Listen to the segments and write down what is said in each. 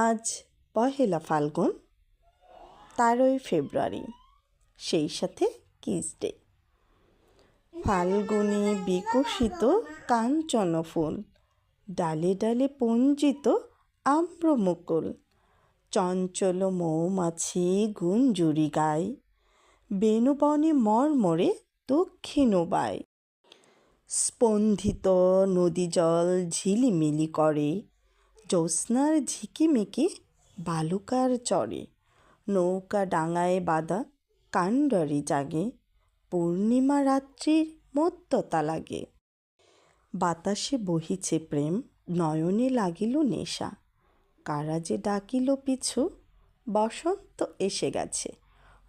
আজ পহেলা ফাল্গুন, 13ই ফেব্রুয়ারি, সেই সাথে কিস ডে। ফাল্গুনে বিকশিত কাঞ্চন ফুল, ডালে ডালে পঞ্জিত আম্রমুকুল, চঞ্চল মৌমাছি গুঞ্জুরি গায়, বেণুবনে মর্মরে দক্ষিণবায়। স্পন্দিত নদী জল ঝিলিমিলি করে, জ্যোৎস্নার ঝিকিমিকি বালুকার চরে। নৌকা ডাঙায় বাঁধা কাণ্ডারি জাগে, পূর্ণিমা রাত্রির মত্ততা লাগে। বাতাসে বহিছে প্রেম, নয়নে লাগিল নেশা, কারা যে ডাকিল পিছু, বসন্ত এসে গেছে।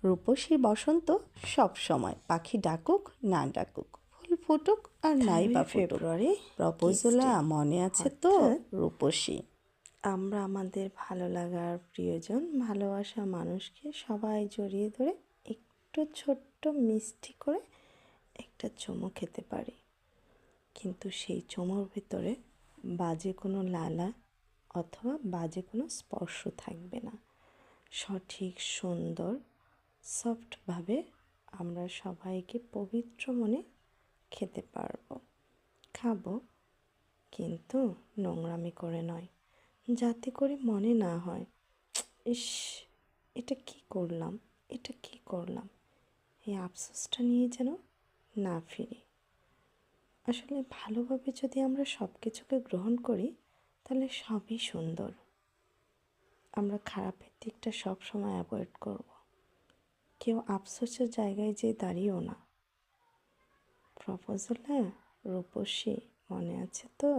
রূপসী বসন্ত সব সময়, পাখি ডাকুক না ডাকুক, ফুল ফুটুক আর নাই বা ফেব্রুয়ারি প্রপোজলা মনে আছে তো রূপসী। আমরা আমাদের ভালো লাগার প্রিয়জন, ভালোবাসা মানুষকে সবাই জড়িয়ে ধরে একটু ছোট্ট মিষ্টি করে একটা চুমু খেতে পারি, কিন্তু সেই চুমুর ভিতরে বাজে কোনো লালা অথবা বাজে কোনো স্পর্শ থাকবে না। সঠিক সুন্দর সফটভাবে আমরা সবাইকে পবিত্র মনে খেতে পারবো, খাবো, কিন্তু নোংরামি করে নয়, যাতে করে মনে না হয় ইস এটা কি করলাম, এটা কি করলাম, এই আফসোসটা নিয়ে যেন না ফিরি। আসলে ভালোভাবে যদি আমরা সব কিছুকে গ্রহণ করি তাহলে সবই সুন্দর। আমরা খারাপের দিকটা সব সময় অ্যাভয়েড করব, কেউ আফসোসের জায়গায় যেয়ে দাঁড়িয়েও না। প্রপোজালে রূপসী মনে আছে তো?